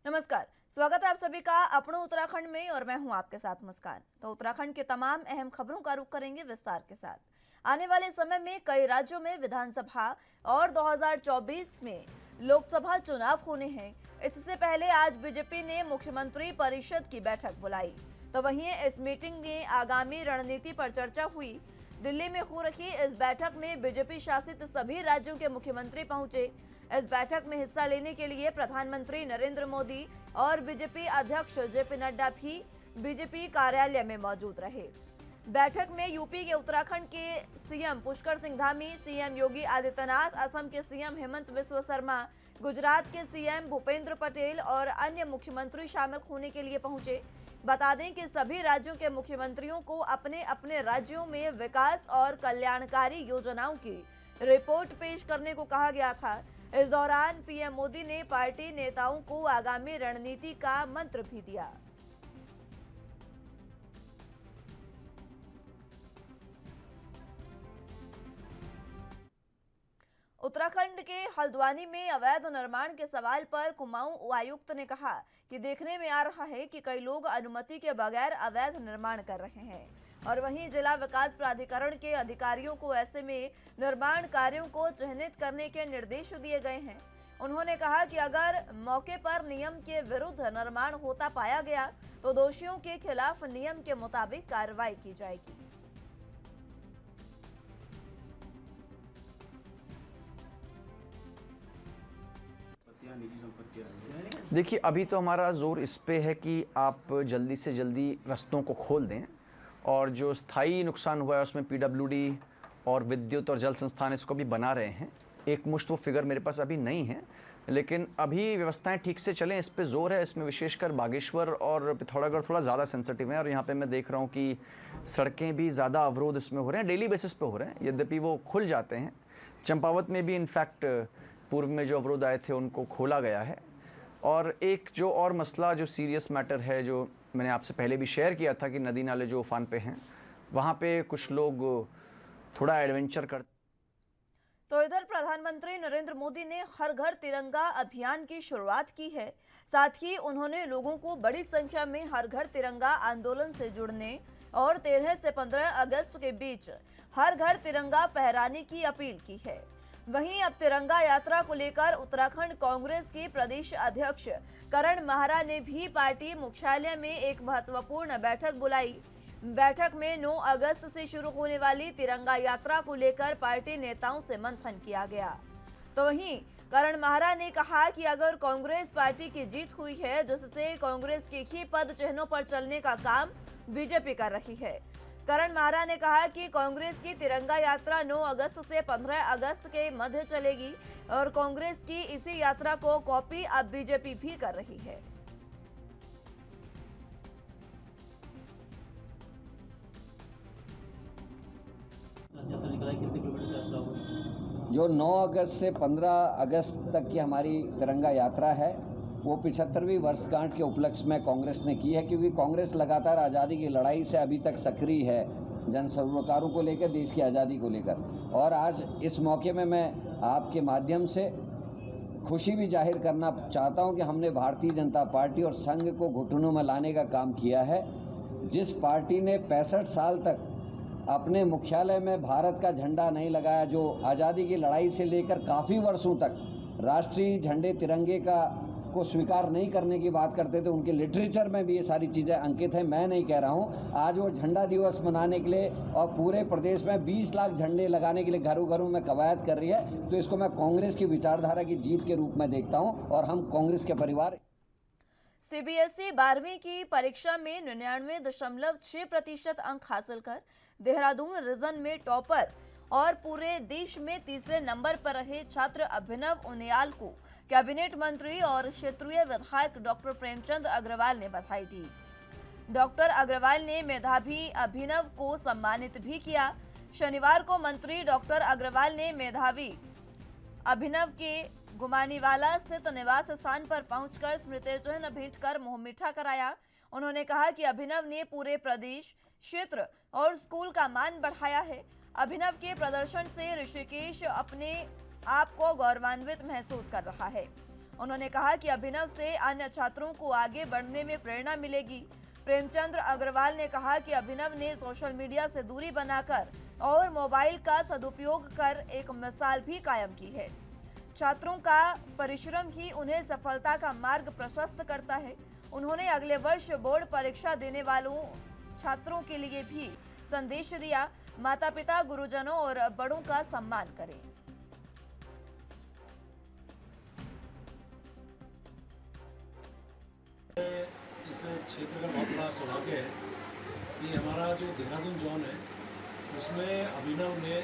नमस्कार, स्वागत है आप सभी का अपनों उत्तराखंड में और मैं हूं आपके साथ मुस्कान। तो उत्तराखंड के तमाम अहम खबरों का रुख करेंगे विस्तार के साथ। आने वाले समय में कई राज्यों में विधानसभा और 2024 में लोकसभा चुनाव होने हैं। इससे पहले आज बीजेपी ने मुख्यमंत्री परिषद की बैठक बुलाई। तो वहीं इस मीटिंग में आगामी रणनीति पर चर्चा हुई। दिल्ली में हो रही इस बैठक में बीजेपी शासित सभी राज्यों के मुख्यमंत्री पहुंचे। इस बैठक में हिस्सा लेने के लिए प्रधानमंत्री नरेंद्र मोदी और बीजेपी अध्यक्ष जेपी नड्डा भी बीजेपी कार्यालय में मौजूद रहे। बैठक में यूपी के उत्तराखंड के सीएम पुष्कर सिंह धामी, सीएम योगी आदित्यनाथ, असम के सीएम हेमंत बिस्वा शर्मा, गुजरात के सीएम भूपेंद्र पटेल और अन्य मुख्यमंत्री शामिल होने के लिए पहुंचे। बता दें कि सभी राज्यों के मुख्यमंत्रियों को अपने अपने राज्यों में विकास और कल्याणकारी योजनाओं की रिपोर्ट पेश करने को कहा गया था। इस दौरान पीएम मोदी ने पार्टी नेताओं को आगामी रणनीति का मंत्र भी दिया। उत्तराखंड के हल्द्वानी में अवैध निर्माण के सवाल पर कुमाऊं आयुक्त ने कहा कि देखने में आ रहा है कि कई लोग अनुमति के बगैर अवैध निर्माण कर रहे हैं और वहीं जिला विकास प्राधिकरण के अधिकारियों को ऐसे में निर्माण कार्यों को चिन्हित करने के निर्देश दिए गए हैं। उन्होंने कहा कि अगर मौके पर नियम के विरुद्ध निर्माण होता पाया गया तो दोषियों के खिलाफ नियम के मुताबिक कार्रवाई की जाएगी। देखिए, अभी तो हमारा जोर इस पे है कि आप जल्दी से जल्दी रास्तों को खोल दें और जो स्थायी नुकसान हुआ है उसमें पीडब्ल्यूडी और विद्युत और जल संस्थान इसको भी बना रहे हैं। एक मुश्त वो फिगर मेरे पास अभी नहीं है, लेकिन अभी व्यवस्थाएं ठीक से चलें इस पे जोर है। इसमें विशेषकर बागेश्वर और पिथौरागढ़ थोड़ा ज़्यादा सेंसिटिव है और यहाँ पे मैं देख रहा हूँ कि सड़कें भी ज़्यादा अवरोध इसमें हो रहे हैं, डेली बेसिस पे हो रहे हैं, यद्यपि वो खुल जाते हैं। चंपावत में भी इनफैक्ट पूर्व में जो अवरोध आए थे उनको खोला गया है। और एक जो और मसला जो सीरियस मैटर है, जो मैंने आपसे पहले भी शेयर किया था कि नदी नाले जो उफान पे हैं वहाँ पे कुछ लोग थोड़ा एडवेंचर करते। तो इधर प्रधानमंत्री नरेंद्र मोदी ने हर घर तिरंगा अभियान की शुरुआत की है। साथ ही उन्होंने लोगों को बड़ी संख्या में हर घर तिरंगा आंदोलन से जुड़ने और 13 से 15 अगस्त के बीच हर घर तिरंगा फहराने की अपील की है। वहीं अब तिरंगा यात्रा को लेकर उत्तराखंड कांग्रेस के प्रदेश अध्यक्ष करण माहरा ने भी पार्टी मुख्यालय में एक महत्वपूर्ण बैठक बुलाई। बैठक में 9 अगस्त से शुरू होने वाली तिरंगा यात्रा को लेकर पार्टी नेताओं से मंथन किया गया। तो वहीं करण माहरा ने कहा कि अगर कांग्रेस पार्टी की जीत हुई है, जिससे कांग्रेस के ही पद चिन्हों पर चलने का काम बीजेपी कर रही है। करण माहरा ने कहा कि कांग्रेस की तिरंगा यात्रा 9 अगस्त से 15 अगस्त के मध्य चलेगी और कांग्रेस की इसी यात्रा को कॉपी अब बीजेपी भी कर रही है। जो 9 अगस्त से 15 अगस्त तक की हमारी तिरंगा यात्रा है वो 75वीं वर्षगांठ के उपलक्ष्य में कांग्रेस ने की है, क्योंकि कांग्रेस लगातार आज़ादी की लड़ाई से अभी तक सक्रिय है, जन सरोकारों को लेकर, देश की आज़ादी को लेकर। और आज इस मौके में मैं आपके माध्यम से खुशी भी जाहिर करना चाहता हूं कि हमने भारतीय जनता पार्टी और संघ को घुटनों में लाने का काम किया है। जिस पार्टी ने 65 साल तक अपने मुख्यालय में भारत का झंडा नहीं लगाया, जो आज़ादी की लड़ाई से लेकर काफ़ी वर्षों तक राष्ट्रीय झंडे तिरंगे को स्वीकार नहीं करने की बात करते थे, उनके लिटरेचर में भी ये सारी चीज़ें अंकित हैं। मैं नहीं कह रहा हूँ। आज वो झंडा दिवस मनाने के लिए और पूरे प्रदेश में 20 लाख झंडे लगाने के लिए घरों घरों में कवायद कर रही है, तो इसको मैं कांग्रेस की विचारधारा की जीत के रूप में देखता हूँ। और हम कांग्रेस के परिवार। सीबीएसई 12वीं की परीक्षा में 99.6% अंक हासिल कर देहरादून रीजन में टॉपर और पूरे देश में तीसरे नंबर पर रहे छात्र अभिनव उनियाल को कैबिनेट मंत्री और क्षेत्रीय विधायक डॉक्टर प्रेमचंद अग्रवाल ने बधाई दी। डॉक्टर अग्रवाल ने मेधावी अभिनव को सम्मानित भी किया। शनिवार को मंत्री डॉक्टर अग्रवाल ने मेधावी अभिनव के गुमानीवाला स्थित निवास स्थान पर पहुंचकर स्मृति चिन्ह भेंट कर मुंह मीठा कराया। उन्होंने कहा कि अभिनव ने पूरे प्रदेश, क्षेत्र और स्कूल का मान बढ़ाया है। अभिनव के प्रदर्शन से ऋषिकेश अपने आप को गौरवान्वित महसूस कर रहा है। उन्होंने कहा कि अभिनव से अन्य छात्रों को आगे बढ़ने में प्रेरणा मिलेगी। प्रेमचंद्र अग्रवाल ने कहा कि अभिनव ने सोशल मीडिया से दूरी बनाकर और मोबाइल का सदुपयोग कर एक मिसाल भी कायम की है। छात्रों का परिश्रम ही उन्हें सफलता का मार्ग प्रशस्त करता है। उन्होंने अगले वर्ष बोर्ड परीक्षा देने वालों छात्रों के लिए भी संदेश दिया, माता पिता, गुरुजनों और बड़ों का सम्मान करें। इस क्षेत्र का बहुत बड़ा सौभाग्य है कि हमारा जो देहरादून जोन है उसमें अभिनव ने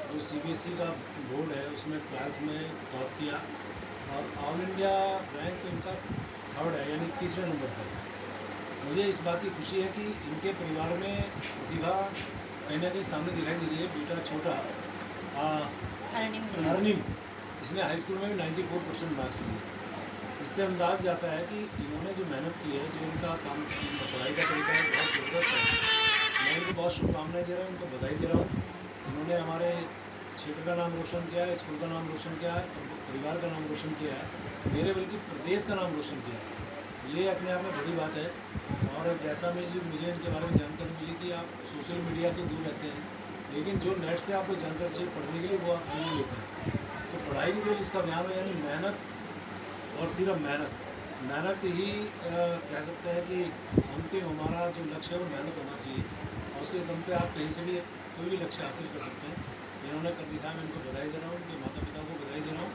जो सीबीएसई का बोर्ड है उसमें 12th में टॉप किया और ऑल इंडिया रैंक इनका 3rd है, यानी 3रे नंबर पर। मुझे इस बात की खुशी है कि इनके परिवार में प्रतिभा कहीं ना कहीं सामने दिखाई दे रही है। बेटा छोटा अर्निंग, इसने हाई स्कूल में भी 94% मार्क्स लिए। इससे अंदाज जाता है कि इन्होंने जो मेहनत की है, जो इनका काम पढ़ाई का तरीका है, बहुत ज़बरदस्त है। मैं इनको बहुत शुभकामनाएं दे रहा हूँ, इनको बधाई दे रहा हूँ। इन्होंने हमारे क्षेत्र का नाम रोशन किया है, स्कूल का नाम रोशन किया है, परिवार का नाम रोशन किया है, मेरे बल्कि प्रदेश का नाम रोशन किया है। ये अपने आप में बड़ी बात है। और जैसा मुझे इनके बारे में जानकारी मिली कि आप सोशल मीडिया से दूर रहते हैं, लेकिन जो नेट से आपको जानकारी चाहिए पढ़ने के लिए वो आप जरूर लेते हैं। तो पढ़ाई की तरफ इसका ध्यान है, यानी मेहनत और सिर्फ मेहनत ही कह सकते हैं कि अंतिम हमारा जो लक्ष्य है वो मेहनत होना चाहिए और उसके दम पे आप कहीं से भी कोई भी लक्ष्य हासिल कर सकते हैं। इन्होंने कर दिखाया, मैं इनको बधाई दे रहा हूँ, उनके माता पिता को बधाई दे रहा हूँ।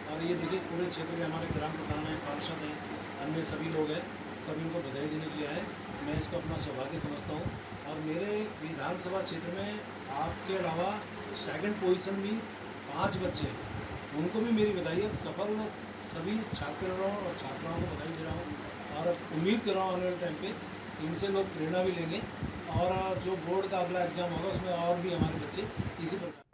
और ये देखिए पूरे क्षेत्र के हमारे ग्राम प्रधान हैं, पार्षद हैं, अन्य सभी लोग हैं, सभी इनको बधाई देने के लिए आए। मैं इसको अपना सौभाग्य समझता हूँ। और मेरे विधानसभा क्षेत्र में आपके अलावा 2nd पोजीशन भी 5 बच्चे हैं, उनको भी मेरी बधाई है। सफल मैं सभी छात्रों और छात्राओं को बधाई दे रहा हूँ और उम्मीद कर रहा हूँ आने वाले टाइम पे इनसे लोग प्रेरणा भी लेंगे और जो बोर्ड का अगला एग्जाम होगा उसमें और भी हमारे बच्चे इसी प्रकार।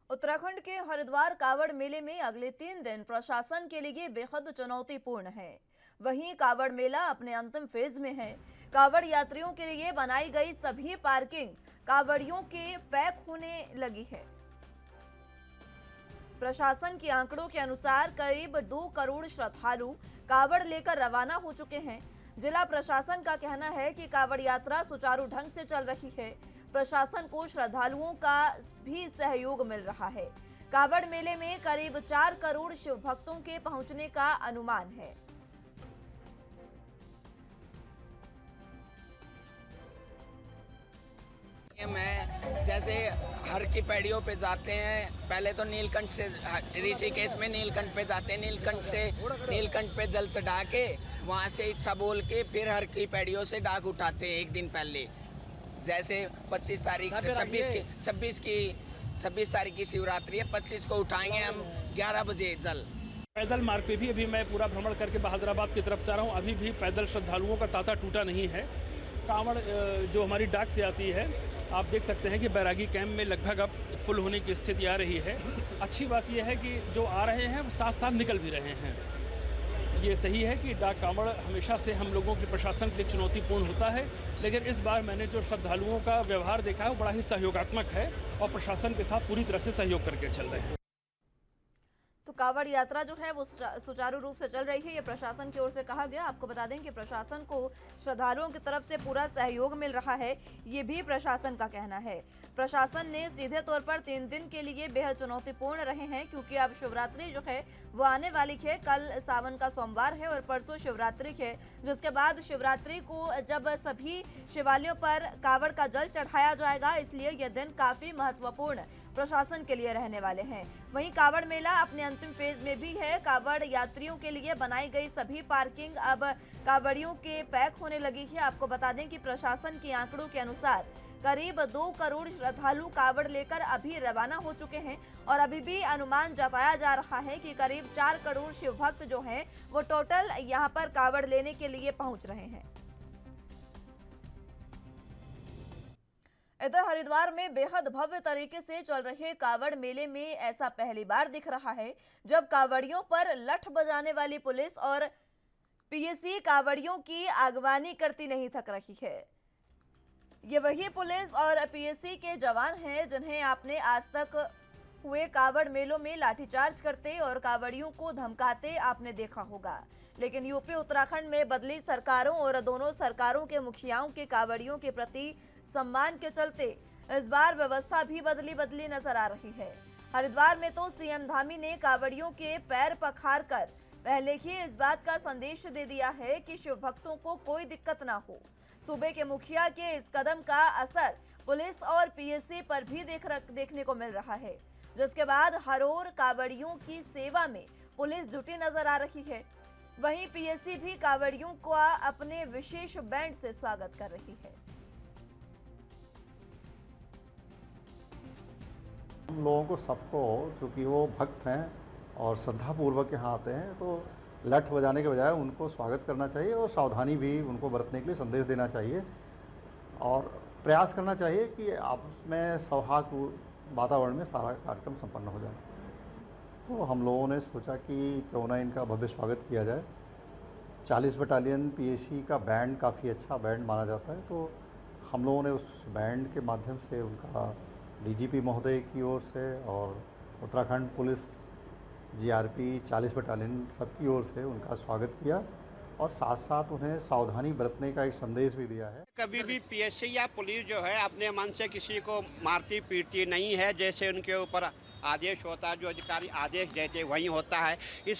उत्तराखंड के हरिद्वार कावड़ मेले में अगले 3 दिन प्रशासन के लिए बेहद चुनौतीपूर्ण है। वहीं कावड़ मेला अपने अंतिम फेज में है। कावड़ यात्रियों के लिए बनाई गई सभी पार्किंग कावड़ियों के पैक होने लगी है। प्रशासन के आंकड़ों के अनुसार करीब 2 करोड़ श्रद्धालु कावड़ लेकर रवाना हो चुके हैं। जिला प्रशासन का कहना है कि कावड़ यात्रा सुचारू ढंग से चल रही है। प्रशासन को श्रद्धालुओं का भी सहयोग मिल रहा है। कावड़ मेले में करीब 4 करोड़ शिव भक्तों के पहुंचने का अनुमान है। मैं जैसे हर की पैड़ियों पे जाते हैं, पहले तो नीलकंठ से ऋषिकेश में नीलकंठ पे जाते हैं, नीलकंठ पे जल चढ़ा के वहाँ से इच्छा बोल के फिर हर की पैड़ियों से डाक उठाते हैं एक दिन पहले। जैसे 26 तारीख 26 तारीख की शिवरात्रि है, 25 को उठाएंगे हम 11 बजे जल। पैदल मार्ग पे भी अभी मैं पूरा भ्रमण करके बहादुराबाद की तरफ से आ रहा हूँ। अभी भी पैदल श्रद्धालुओं का तांता टूटा नहीं है। कांवड़ जो हमारी डाक से आती है, आप देख सकते हैं कि बैरागी कैंप में लगभग अब फुल होने की स्थिति आ रही है। अच्छी बात यह है कि जो आ रहे हैं साथ साथ निकल भी रहे हैं। ये सही है कि डाक कांवड़ हमेशा से हम लोगों के प्रशासन के लिए चुनौतीपूर्ण होता है, लेकिन इस बार मैंने जो श्रद्धालुओं का व्यवहार देखा है वो बड़ा ही सहयोगात्मक है और प्रशासन के साथ पूरी तरह से सहयोग करके चल रहे हैं। तो कावड़ यात्रा जो है वो सुचारू रूप से चल रही है, ये प्रशासन की ओर से कहा गया। आपको बता दें कि प्रशासन को श्रद्धालुओं की तरफ से पूरा सहयोग मिल रहा है, ये भी प्रशासन का कहना है। प्रशासन ने सीधे तौर पर 3 दिन के लिए बेहद चुनौतीपूर्ण रहे हैं, क्योंकि अब शिवरात्रि जो है वो आने वाली है। कल सावन का सोमवार है और परसों शिवरात्रि है, जिसके बाद शिवरात्रि को जब सभी शिवालयों पर कावड़ का जल चढ़ाया जाएगा, इसलिए यह दिन काफी महत्वपूर्ण प्रशासन के लिए रहने वाले हैं। वहीं कावड़ मेला अपने अंतिम फेज में भी है। कावड़ यात्रियों के लिए बनाई गई सभी पार्किंग अब कावड़ियों के पैक होने लगी है। आपको बता दें कि प्रशासन के आंकड़ों के अनुसार करीब 2 करोड़ श्रद्धालु कावड़ लेकर अभी रवाना हो चुके हैं और अभी भी अनुमान जताया जा रहा है कि करीब 4 करोड़ शिव भक्त जो हैं वो टोटल यहां पर कावड़ लेने के लिए पहुंच रहे हैं। इधर हरिद्वार में बेहद भव्य तरीके से चल रहे कावड़ मेले में ऐसा पहली बार दिख रहा है जब कावड़ियों पर लठ बजाने वाली पुलिस और पीएसी कावड़ियों की अगवानी करती नहीं थक रही है। ये वही पुलिस और पीएसी के जवान हैं जिन्हें आपने आज तक हुए कावड़ मेलों में लाठीचार्ज करते और कावड़ियों को धमकाते आपने देखा होगा। लेकिन यूपी उत्तराखंड में बदली सरकारों और दोनों सरकारों के मुखियाओं के कावड़ियों के प्रति सम्मान के चलते इस बार व्यवस्था भी बदली नजर आ रही है। हरिद्वार में तो सीएम धामी ने कावड़ियों के पैर पखार कर पहले ही इस बात का संदेश दे दिया है कि शिव भक्तों को कोई दिक्कत ना हो। सूबे के मुखिया के इस कदम का असर पुलिस और पीएससी पर भी देखने को मिल रहा है, जिसके बाद हर ओर कावड़ियों की सेवा में पुलिस जुटी नजर आ रही है। वहीं पीएससी भी कावड़ियों का अपने विशेष बैंड से स्वागत कर रही है। हम लोगों को सबको, चूँकि वो भक्त हैं और श्रद्धापूर्वक यहाँ आते हैं, तो लठ बजाने के बजाय उनको स्वागत करना चाहिए और सावधानी भी उनको बरतने के लिए संदेश देना चाहिए और प्रयास करना चाहिए कि आपस में सौहार्द वातावरण में सारा कार्यक्रम संपन्न हो जाए। तो हम लोगों ने सोचा कि क्यों ना इनका भव्य स्वागत किया जाए। 40 बटालियन पीएससी का बैंड काफ़ी अच्छा बैंड माना जाता है, तो हम लोगों ने उस बैंड के माध्यम से उनका डीजीपी महोदय की ओर से और उत्तराखंड पुलिस जीआरपी 40 बटालियन सबकी ओर से उनका स्वागत किया और साथ साथ उन्हें सावधानी बरतने का एक संदेश भी दिया है। कभी भी पीएससी या पुलिस जो है अपने मन से किसी को मारती पीटती नहीं है। जैसे उनके ऊपर आदेश होता है, जो अधिकारी आदेश देते वही होता है। इस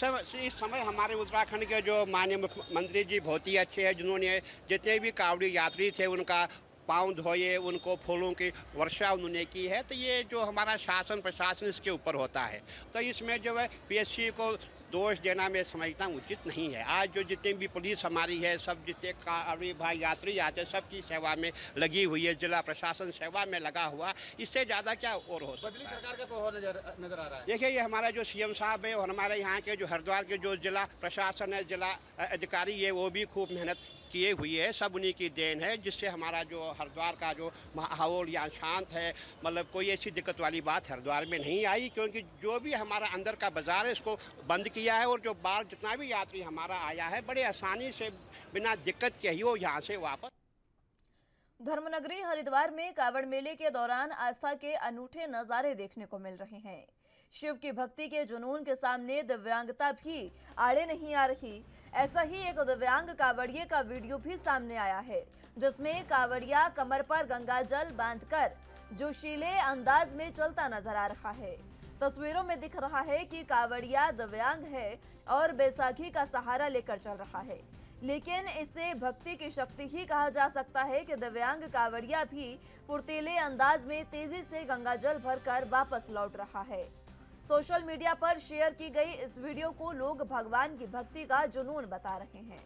समय हमारे उत्तराखंड के जो माननीय मुख्यमंत्री जी बहुत ही अच्छे हैं, जिन्होंने जितने भी कांवड़ी यात्री थे उनका पाँव धोए, उनको फूलों की वर्षा उन्होंने की है। तो ये जो हमारा शासन प्रशासन इसके ऊपर होता है, तो इसमें जो है पीएससी को दोष देना मैं समझता हूँ उचित नहीं है। आज जो जितने भी पुलिस हमारी है, सब जितने कांवड़ी भाई यात्री आते हैं, सबकी सेवा में लगी हुई है, जिला प्रशासन सेवा में लगा हुआ। इससे ज़्यादा क्या और हो सकता है। बदली सरकार का प्रभाव नजर आ रहा है। देखिए, ये हमारा जो सीएम साहब है और हमारे यहाँ के जो हरिद्वार के जो जिला प्रशासन है, जिला अधिकारी है, वो भी खूब मेहनत किए हुई है। सब उन्हीं की देन है, जिससे हमारा जो हरिद्वार का जो माहौल यहाँ शांत है। मतलब कोई ऐसी दिक्कत वाली बात हरिद्वार में नहीं आई, क्योंकि जो भी हमारा अंदर का बाजार है इसको बंद किया है और जो बाहर जितना भी यात्री हमारा आया है बड़े आसानी से बिना दिक्कत के ही वो यहाँ से वापस। धर्मनगरी हरिद्वार में कावड़ मेले के दौरान आस्था के अनूठे नजारे देखने को मिल रहे हैं। शिव की भक्ति के जुनून के सामने दिव्यांगता भी आड़े नहीं आ रही। ऐसा ही एक दिव्यांग कावड़िये का वीडियो भी सामने आया है, जिसमें कावड़िया कमर पर गंगाजल बांधकर जोशीले अंदाज में चलता नजर आ रहा है। तस्वीरों में दिख रहा है कि कावड़िया दिव्यांग है और बैसाखी का सहारा लेकर चल रहा है, लेकिन इसे भक्ति की शक्ति ही कहा जा सकता है कि दिव्यांग कावड़िया भी फुर्तीले अंदाज में तेजी से गंगाजल भरकर वापस लौट रहा है। सोशल मीडिया पर शेयर की गई इस वीडियो को लोग भगवान की भक्ति का जुनून बता रहे हैं।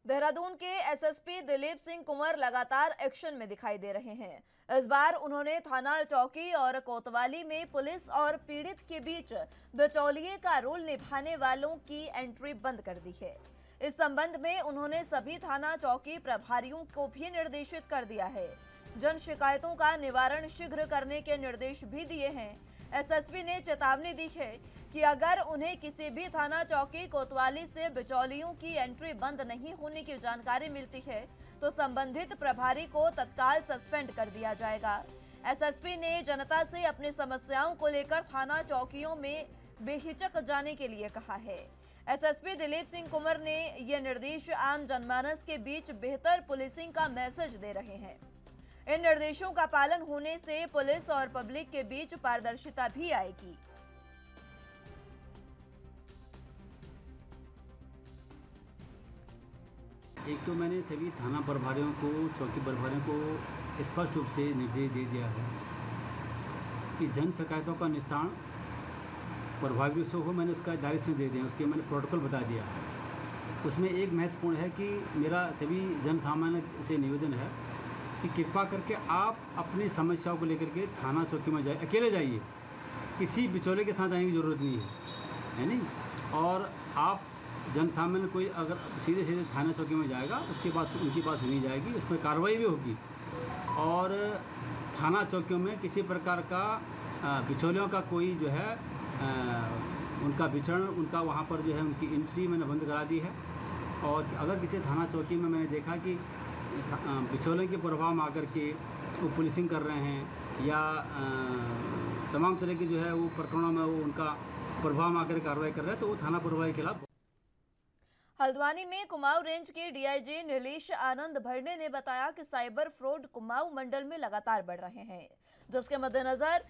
देहरादून के एसएसपी दिलीप सिंह कुंवर लगातार एक्शन में दिखाई दे रहे हैं। इस बार उन्होंने थाना चौकी और कोतवाली में पुलिस और पीड़ित के बीच बिचौलिए का रोल निभाने वालों की एंट्री बंद कर दी है। इस संबंध में उन्होंने सभी थाना चौकी प्रभारियों को भी निर्देशित कर दिया है। जन शिकायतों का निवारण शीघ्र करने के निर्देश भी दिए हैं। एसएसपी ने चेतावनी दी है कि अगर उन्हें किसी भी थाना चौकी कोतवाली से बिचौलियों की एंट्री बंद नहीं होने की जानकारी मिलती है तो संबंधित प्रभारी को तत्काल सस्पेंड कर दिया जाएगा। एसएसपी ने जनता से अपनी समस्याओं को लेकर थाना चौकियों में बेहिचक जाने के लिए कहा है। एसएसपी दिलीप सिंह कुंवर ने ये निर्देश आम जनमानस के बीच बेहतर पुलिसिंग का मैसेज दे रहे हैं। इन निर्देशों का पालन होने से पुलिस और पब्लिक के बीच पारदर्शिता भी आएगी। एक तो मैंने सभी थाना प्रभारियों को, चौकी प्रभारियों को स्पष्ट रूप से निर्देश दे दिया है कि जन शिकायतों का निस्तारण प्रभावी से हो। मैंने उसका डायरेक्शन दे दिया, उसके मैंने प्रोटोकॉल बता दिया। उसमें एक महत्वपूर्ण है कि मेरा सभी जन सामान्य से निवेदन है कि कृपा करके आप अपनी समस्याओं को लेकर के थाना चौकी में जाए, अकेले जाइए, किसी बिचौले के साथ जाने की ज़रूरत नहीं है नहीं। और आप जन सामान्य कोई अगर सीधे सीधे थाना चौकी में जाएगा, उसके बाद उनकी बात सुनी जाएगी, उसमें कार्रवाई भी होगी। और थाना चौकियों में किसी प्रकार का बिचौलियों का कोई जो है उनका विचरण, उनका वहाँ पर जो है उनकी एंट्री मैंने बंद करा दी है। और अगर किसी थाना चौकी में मैंने देखा कि बिचौलियों के प्रभाव में आकर के वो पुलिसिंग कर रहे हैं या तमाम तरह के जो है वो प्रकरणों में वो उनका प्रभाव में आकर कार्रवाई कर रहे हैं, तो वो थाना प्रभारी के खिलाफ। हल्द्वानी में कुमाऊं रेंज के डीआईजी नीलेश आनंद भरने ने बताया कि साइबर फ्रॉड कुमाऊं मंडल में लगातार बढ़ रहे हैं, जिसके मद्देनजर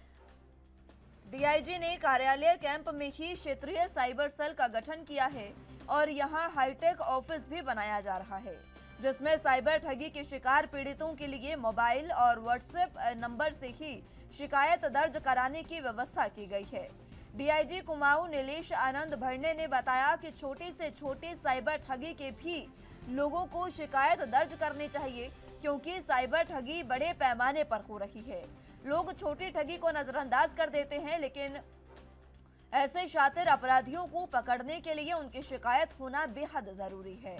डीआईजी ने कार्यालय कैंप में ही क्षेत्रीय साइबर सेल का गठन किया है और यहां हाईटेक ऑफिस भी बनाया जा रहा है, जिसमें साइबर ठगी के शिकार पीड़ितों के लिए मोबाइल और व्हाट्सएप नंबर से ही शिकायत दर्ज कराने की व्यवस्था की गई है। डीआईजी कुमाऊं नीलेश आनंद भरने ने बताया कि छोटी से छोटी साइबर ठगी के भी लोगों को शिकायत दर्ज करनी चाहिए, क्योंकि साइबर ठगी बड़े पैमाने पर हो रही है। लोग छोटी ठगी को नजरअंदाज कर देते हैं, लेकिन ऐसे शातिर अपराधियों को पकड़ने के लिए उनकी शिकायत होना बेहद जरूरी है।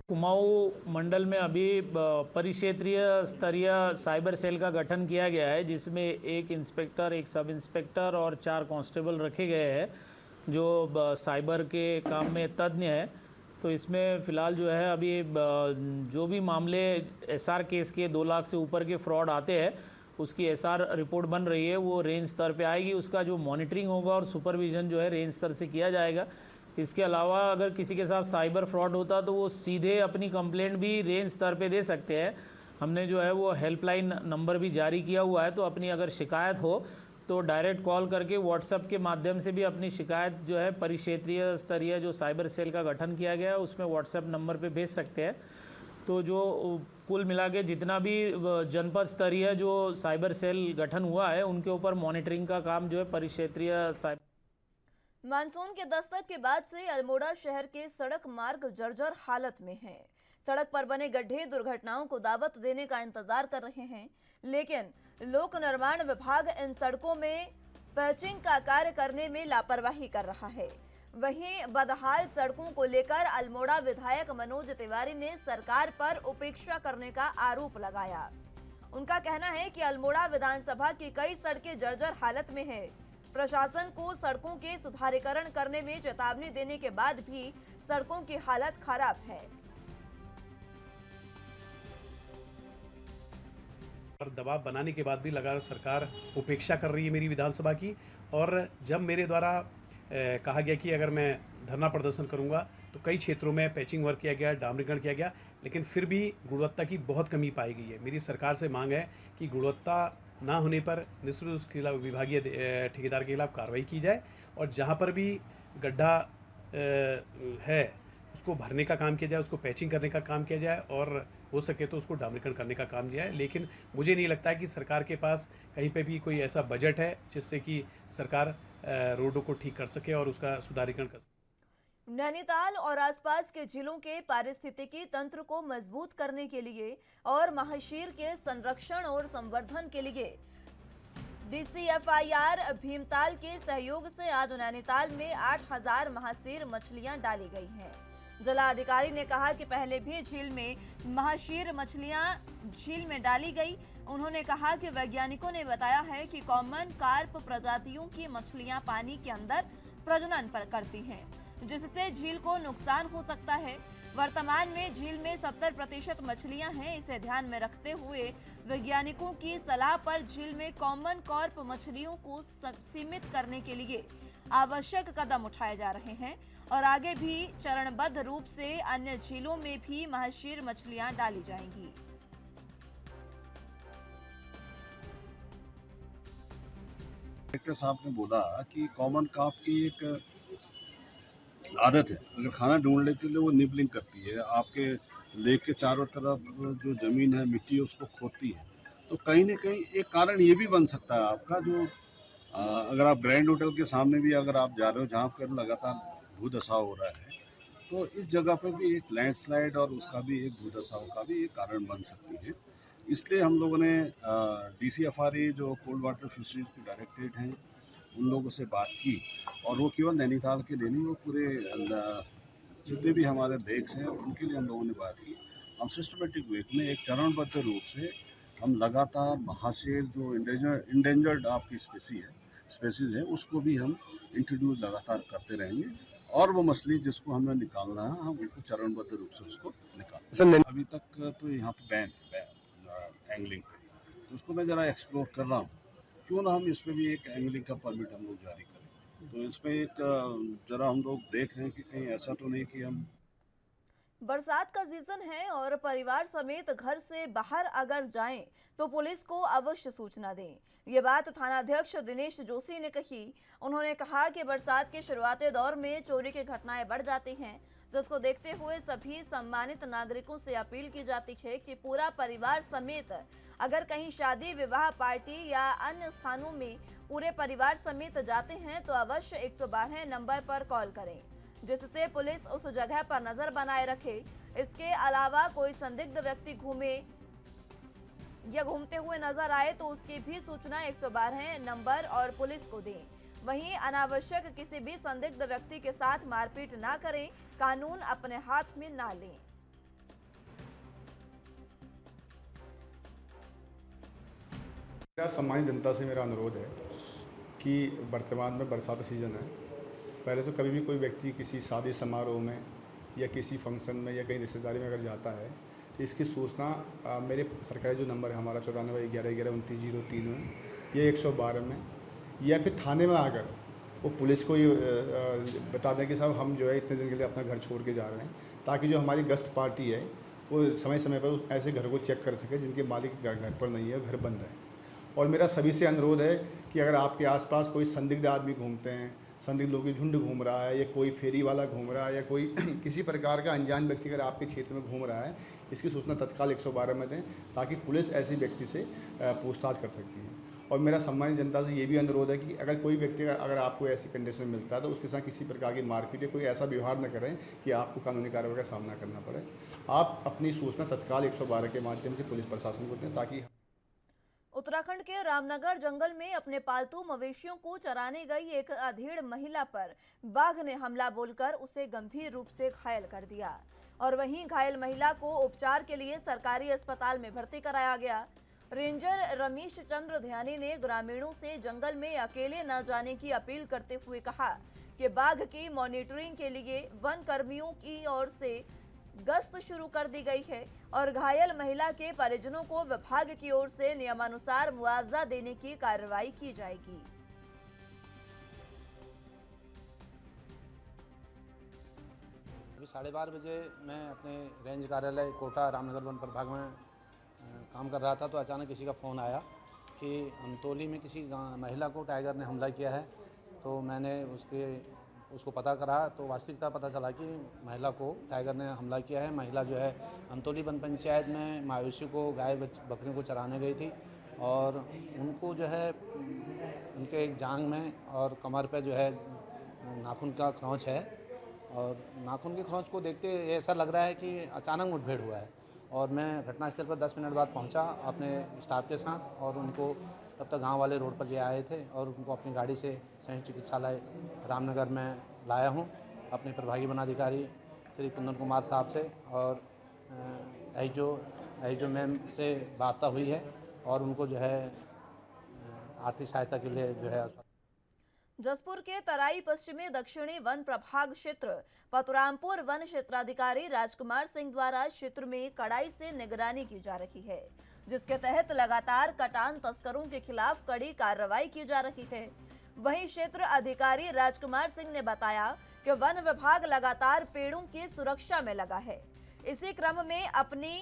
कुमाऊं मंडल में अभी परिक्षेत्रीय स्तरीय साइबर सेल का गठन किया गया है, जिसमें एक इंस्पेक्टर, एक सब इंस्पेक्टर और 4 कांस्टेबल रखे गए हैं जो साइबर के काम में तज्ञ है। तो इसमें फ़िलहाल जो है अभी जो भी मामले एसआर केस के 2 लाख से ऊपर के फ्रॉड आते हैं उसकी एसआर रिपोर्ट बन रही है, वो रेंज स्तर पे आएगी। उसका जो मॉनिटरिंग होगा और सुपरविज़न जो है रेंज स्तर से किया जाएगा। इसके अलावा अगर किसी के साथ साइबर फ्रॉड होता तो वो सीधे अपनी कंप्लेंट भी रेंज स्तर पे दे सकते हैं। हमने जो है वो हेल्पलाइन नंबर भी जारी किया हुआ है, तो अपनी अगर शिकायत हो तो डायरेक्ट कॉल करके व्हाट्सएप के माध्यम से भी अपनी शिकायत जो है परिक्षेत्रीय स्तरीय जो साइबर सेल का गठन किया गया है उसमें व्हाट्सएप नंबर पे भेज सकते हैं। तो जो कुल मिला के जितना भी जनपद स्तरीय जो साइबर सेल गठन हुआ है उनके ऊपर मॉनिटरिंग का काम जो है परिक्षेत्रीय साइबर। मानसून के दस्तक के बाद से अल्मोड़ा शहर के सड़क मार्ग जर्जर हालत में हैं। सड़क पर बने गड्ढे दुर्घटनाओं को दावत देने का इंतजार कर रहे हैं, लेकिन लोक निर्माण विभाग इन सड़कों में पैचिंग का कार्य करने में लापरवाही कर रहा है। वहीं बदहाल सड़कों को लेकर अल्मोड़ा विधायक मनोज तिवारी ने सरकार पर उपेक्षा करने का आरोप लगाया। उनका कहना है कि अल्मोड़ा विधानसभा की कई सड़कें जर्जर हालत में है। प्रशासन को सड़कों के सुधारीकरण करने में चेतावनी देने के बाद भी सड़कों की हालत खराब है। और दबाव बनाने के बाद भी लगातार सरकार उपेक्षा कर रही है मेरी विधानसभा की। और जब मेरे द्वारा कहा गया कि अगर मैं धरना प्रदर्शन करूंगा तो कई क्षेत्रों में पैचिंग वर्क किया गया, डामरीकरण किया गया, लेकिन फिर भी गुणवत्ता की बहुत कमी पाई गई है। मेरी सरकार से मांग है कि गुणवत्ता ना होने पर निश्चित उसके खिलाफ विभागीय ठेकेदार के खिलाफ कार्रवाई की जाए और जहां पर भी गड्ढा है उसको भरने का काम किया जाए, उसको पैचिंग करने का काम किया जाए और हो सके तो उसको डामरीकरण करने का काम किया जाए। लेकिन मुझे नहीं लगता है कि सरकार के पास कहीं पे भी कोई ऐसा बजट है जिससे कि सरकार रोडों को ठीक कर सके और उसका सुधारीकरण कर सके। नैनीताल और आसपास के जिलों के पारिस्थितिकी तंत्र को मजबूत करने के लिए और महाशीर के संरक्षण और संवर्धन के लिए DCFIR भीमताल के सहयोग से आज नैनीताल में 8000 महाशीर मछलियां डाली गई हैं। जिलाधिकारी ने कहा कि पहले भी झील में महाशीर मछलियां झील में डाली गई। उन्होंने कहा कि वैज्ञानिकों ने बताया है कि कॉमन कार्प प्रजातियों की मछलियां पानी के अंदर प्रजनन करती हैं, जिससे झील को नुकसान हो सकता है। वर्तमान में झील में 70% मछलियां हैं। इसे ध्यान में रखते हुए वैज्ञानिकों की सलाह पर झील में कॉमन कार्प मछलियों को सीमित करने के लिए आवश्यक कदम उठाए जा रहे हैं और आगे भी चरणबद्ध रूप से अन्य झीलों में भी महाशीर मछलियां डाली जाएंगी। कलेक्टर साहब ने बोला कि कॉमन कार्प की एक आदत है, अगर खाना ढूंढने के लिए वो निबलिंग करती है, आपके लेक के चारों तरफ जो ज़मीन है, मिट्टी है, उसको खोदती है। तो कहीं ना कहीं एक कारण ये भी बन सकता है आपका, जो अगर आप ग्रैंड होटल के सामने भी अगर आप जा रहे हो जहाँ पर लगातार भूधसाव हो रहा है, तो इस जगह पर भी एक लैंडस्लाइड और उसका भी एक भूधसाव का भी एक कारण बन सकती है। इसलिए हम लोगों ने DCFRA जो कोल्ड वाटर फिशरीज के डायरेक्टरेट हैं उन लोगों से बात की और वो केवल नैनीताल के लिए नहीं, वो पूरे जितने भी हमारे लेक्स हैं उनके लिए हम लोगों ने बात की। हम सिस्टमेटिक वे में एक चरणबद्ध रूप से हम लगातार महाशेर जो इंडेंजर्ड आपकी स्पेसीज है उसको भी हम इंट्रोड्यूस लगातार करते रहेंगे, और वो मछली जिसको हमें निकालना है हम उनको चरणबद्ध रूप से उसको निकालें। अभी तक तो यहाँ पे बैन एंगलिंग पे, तो उसको मैं ज़रा एक्सप्लोर कर रहा हूँ, क्यों ना हम इस पर भी एक एंगलिंग का परमिट हम लोग जारी करें। तो इसमें एक ज़रा हम लोग देख रहे हैं कि कहीं ऐसा तो नहीं कि हम बरसात का सीजन है और परिवार समेत घर से बाहर अगर जाएं तो पुलिस को अवश्य सूचना दें। ये बात थानाध्यक्ष दिनेश जोशी ने कही। उन्होंने कहा कि बरसात के शुरुआती दौर में चोरी की घटनाएं बढ़ जाती हैं, जिसको देखते हुए सभी सम्मानित नागरिकों से अपील की जाती है कि पूरा परिवार समेत अगर कहीं शादी, विवाह, पार्टी या अन्य स्थानों में पूरे परिवार समेत जाते हैं तो अवश्य 112 नंबर पर कॉल करें, जिससे पुलिस उस जगह पर नजर बनाए रखे। इसके अलावा कोई संदिग्ध व्यक्ति घूमे या घूमते हुए नजर आए तो उसकी भी सूचना 112 नंबर और पुलिस को दें। वहीं अनावश्यक किसी भी संदिग्ध व्यक्ति के साथ मारपीट ना करें, कानून अपने हाथ में ना लें। मेरा सम्मानित जनता से मेरा अनुरोध है कि वर्तमान में बरसात सीजन है, पहले तो कभी भी कोई व्यक्ति किसी शादी समारोह में या किसी फंक्शन में या कहीं रिश्तेदारी में अगर जाता है तो इसकी सूचना मेरे सरकारी जो नंबर है हमारा 9411112903 में या 112 में या फिर थाने में आकर वो पुलिस को ये बता दें कि साहब हम जो है इतने दिन के लिए अपना घर छोड़ के जा रहे हैं, ताकि जो हमारी गश्त पार्टी है वो समय समय पर उस ऐसे घर को चेक कर सके जिनके मालिक घर पर नहीं है, घर बंद है। और मेरा सभी से अनुरोध है कि अगर आपके आसपास कोई संदिग्ध आदमी घूमते हैं, संदिग्ध लोगों की झुंड घूम रहा है या कोई फेरी वाला घूम रहा है या कोई किसी प्रकार का अनजान व्यक्ति अगर आपके क्षेत्र में घूम रहा है, इसकी सूचना तत्काल 112 में दें, ताकि पुलिस ऐसे व्यक्ति से पूछताछ कर सकती है। और मेरा सम्मानित जनता से ये भी अनुरोध है कि अगर कोई व्यक्ति अगर आपको ऐसी कंडीशन में मिलता है तो उसके साथ किसी प्रकार की मारपीट या कोई ऐसा व्यवहार न करें कि आपको कानूनी कार्रवाई का सामना करना पड़े। आप अपनी सूचना तत्काल 112 के माध्यम से पुलिस प्रशासन को दें, ताकि उत्तराखंड के रामनगर जंगल में अपने पालतू मवेशियों को चराने गई एक अधेड़ महिला पर बाघ ने हमला बोलकर उसे गंभीर रूप से घायल कर दिया और वहीं घायल महिला को उपचार के लिए सरकारी अस्पताल में भर्ती कराया गया। रेंजर रमेश चंद्र ध्यानी ने ग्रामीणों से जंगल में अकेले न जाने की अपील करते हुए कहा कि बाघ की मॉनिटरिंग के लिए वन कर्मियों की ओर से गश्त शुरू कर दी गई है और घायल महिला के परिजनों को विभाग की ओर से नियमानुसार मुआवजा देने की कार्रवाई की जाएगी। अभी 12:30 बजे मैं अपने रेंज कार्यालय कोटा रामनगर वन प्रभाग में काम कर रहा था तो अचानक किसी का फ़ोन आया कि अमतौली में किसी महिला को टाइगर ने हमला किया है। तो मैंने उसको पता करा तो वास्तविकता पता चला कि महिला को टाइगर ने हमला किया है। महिला जो है अमतौली वन पंचायत में मवेशी को, गाय बकरियों को चराने गई थी और उनको जो है उनके एक जांघ में और कमर पे जो है नाखून का खरोंच है और नाखून के खरोंच को देखते ऐसा लग रहा है कि अचानक मुठभेड़ हुआ है। और मैं घटनास्थल पर 10 मिनट बाद पहुंचा अपने स्टाफ के साथ और उनको तब तक गांव वाले रोड पर ले आए थे और उनको अपनी गाड़ी से संयुक्त चिकित्सालय रामनगर में लाया हूं अपने प्रभागी वनाधिकारी श्री कुंदन कुमार साहब से और एचओ मैम से वार्ता हुई है और उनको जो है आर्थिक सहायता के लिए जो है। जसपुर के तराई पश्चिमी दक्षिणी वन प्रभाग क्षेत्र पतुरामपुर वन क्षेत्राधिकारी राजकुमार सिंह द्वारा क्षेत्र में कड़ाई से निगरानी की जा रही है, जिसके तहत लगातार कटान तस्करों के खिलाफ कड़ी कार्रवाई की जा रही है। वहीं क्षेत्र अधिकारी राजकुमार सिंह ने बताया कि वन विभाग लगातार पेड़ों की सुरक्षा में लगा है। इसी क्रम में अपनी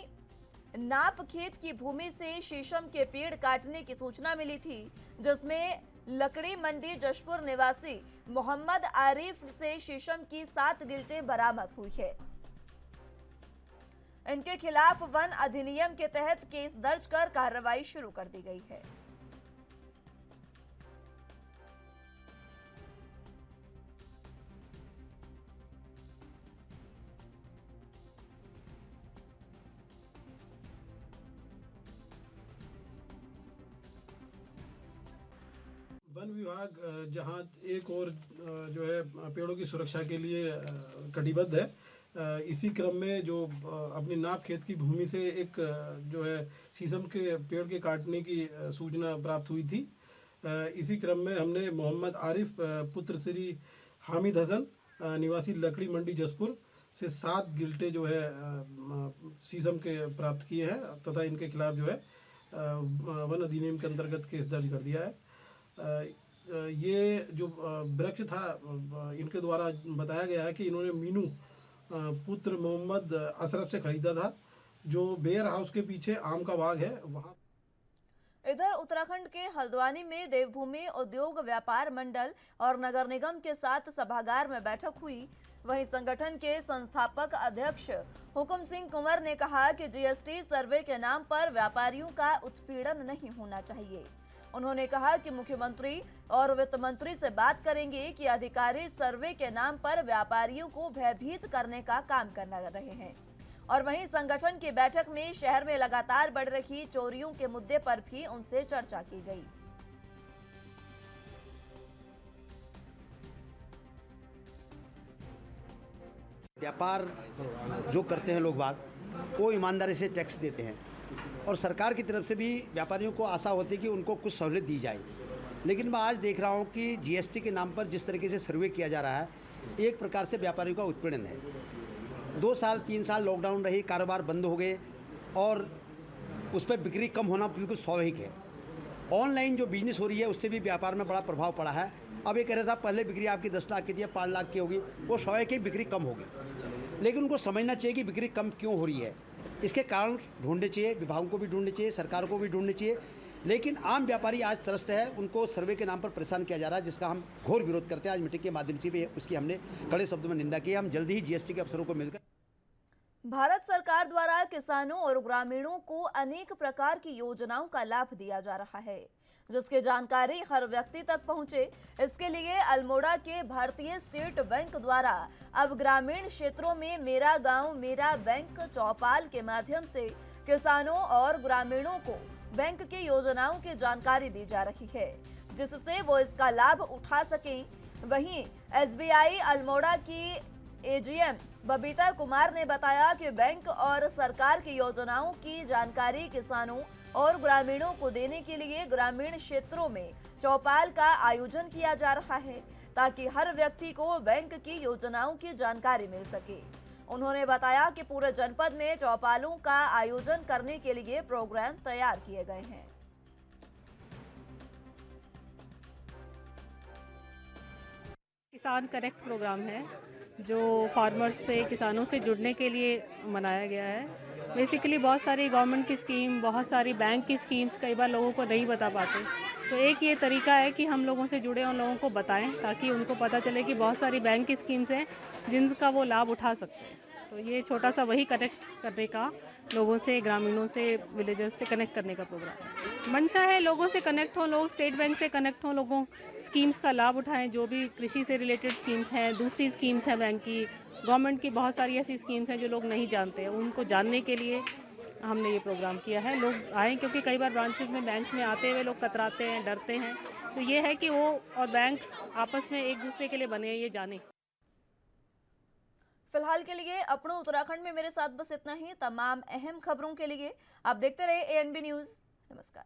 नाप खेत की भूमि से शीशम के पेड़ काटने की सूचना मिली थी, जिसमें लकड़ी मंडी जशपुर निवासी मोहम्मद आरिफ से शीशम की 7 गिल्टें बरामद हुई है। इनके खिलाफ वन अधिनियम के तहत केस दर्ज कर कार्रवाई शुरू कर दी गई है। वन विभाग जहां एक और जो है पेड़ों की सुरक्षा के लिए कटिबद्ध है, इसी क्रम में जो अपनी नाप खेत की भूमि से एक जो है शीशम के पेड़ के काटने की सूचना प्राप्त हुई थी। इसी क्रम में हमने मोहम्मद आरिफ पुत्र श्री हामिद हसन निवासी लकड़ी मंडी जसपुर से 7 गिल्टे जो है शीशम के प्राप्त किए हैं तथा इनके खिलाफ जो है वन अधिनियम के अंतर्गत केस दर्ज कर दिया है। ये जो वृक्ष था इनके द्वारा बताया गया है कि इन्होंने मीनू पुत्र मोहम्मद अशरफ से खरीदा था, जो बेयर हाउस के पीछे आम का बाग है वहाँ। इधर उत्तराखंड के हल्द्वानी में देवभूमि उद्योग व्यापार मंडल और नगर निगम के साथ सभागार में बैठक हुई। वहीं संगठन के संस्थापक अध्यक्ष हुकुम सिंह कुंवर ने कहा कि जीएसटी सर्वे के नाम पर व्यापारियों का उत्पीड़न नहीं होना चाहिए। उन्होंने कहा कि मुख्यमंत्री और वित्त मंत्री से बात करेंगे कि अधिकारी सर्वे के नाम पर व्यापारियों को भयभीत करने का काम कर रहे हैं। और वहीं संगठन की बैठक में शहर में लगातार बढ़ रही चोरियों के मुद्दे पर भी उनसे चर्चा की गई। व्यापार जो करते हैं लोग बाग वो ईमानदारी से टैक्स देते हैं और सरकार की तरफ से भी व्यापारियों को आशा होती है कि उनको कुछ सहूलियत दी जाए। लेकिन मैं आज देख रहा हूँ कि जीएसटी के नाम पर जिस तरीके से सर्वे किया जा रहा है, एक प्रकार से व्यापारियों का उत्पीड़न है। 2 साल 3 साल लॉकडाउन रही, कारोबार बंद हो गए और उस पर बिक्री कम होना बिल्कुल स्वाभाविक है। ऑनलाइन जो बिजनेस हो रही है उससे भी व्यापार में बड़ा प्रभाव पड़ा है। अब ये कह रहे साहब पहले बिक्री आपकी 10 लाख की थी, 5 लाख की होगी, वो स्वाभाविक ही बिक्री कम होगी। लेकिन उनको समझना चाहिए कि बिक्री कम क्यों हो रही है, इसके कारण ढूंढने चाहिए, विभागों को भी ढूंढने चाहिए, सरकार को भी ढूंढने चाहिए। लेकिन आम व्यापारी आज त्रस्त है, उनको सर्वे के नाम पर परेशान किया जा रहा है, जिसका हम घोर विरोध करते हैं। आज मीटिंग के माध्यम से भी उसकी हमने कड़े शब्दों में निंदा की है। हम जल्दी ही जीएसटी के अफसरों को मिलकर भारत सरकार द्वारा किसानों और ग्रामीणों को अनेक प्रकार की योजनाओं का लाभ दिया जा रहा है, जिसकी जानकारी हर व्यक्ति तक पहुंचे। इसके लिए अल्मोड़ा के भारतीय स्टेट बैंक द्वारा अब ग्रामीण क्षेत्रों में मेरा गांव मेरा बैंक चौपाल के माध्यम से किसानों और ग्रामीणों को बैंक की योजनाओं की जानकारी दी जा रही है, जिससे वो इसका लाभ उठा सकें। वहीं एसबीआई अल्मोड़ा की एजीएम बबीता कुमार ने बताया कि बैंक और सरकार की योजनाओं की जानकारी किसानों और ग्रामीणों को देने के लिए ग्रामीण क्षेत्रों में चौपाल का आयोजन किया जा रहा है, ताकि हर व्यक्ति को बैंक की योजनाओं की जानकारी मिल सके। उन्होंने बताया कि पूरे जनपद में चौपालों का आयोजन करने के लिए प्रोग्राम तैयार किए गए हैं। किसान कनेक्ट प्रोग्राम है जो फार्मर्स से, किसानों से जुड़ने के लिए मनाया गया है। बेसिकली बहुत सारी गवर्नमेंट की स्कीम, बहुत सारी बैंक की स्कीम्स कई बार लोगों को नहीं बता पाते, तो एक ये तरीका है कि हम लोगों से जुड़े उन लोगों को बताएं, ताकि उनको पता चले कि बहुत सारी बैंक की स्कीम्स हैं जिनका वो लाभ उठा सकते हैं। तो ये छोटा सा वही कनेक्ट करने का, लोगों से, ग्रामीणों से, विलेजर्स से कनेक्ट करने का प्रोग्राम है। मंशा है लोगों से कनेक्ट हों, लोग स्टेट बैंक से कनेक्ट हों, लोगों स्कीम्स का लाभ उठाएं, जो भी कृषि से रिलेटेड स्कीम्स हैं, दूसरी स्कीम्स हैं बैंक की, गवर्नमेंट की बहुत सारी ऐसी स्कीम्स हैं जो लोग नहीं जानते हैं, उनको जानने के लिए हमने ये प्रोग्राम किया है। लोग आएँ, क्योंकि कई बार ब्रांचेस में, बैंक्स में आते हुए लोग कतराते हैं, डरते हैं, तो ये है कि वो और बैंक आपस में एक दूसरे के लिए बने, ये जाने। फिलहाल के लिए अपनों उत्तराखंड में मेरे साथ बस इतना ही। तमाम अहम खबरों के लिए आप देखते रहे ANB न्यूज़। नमस्कार।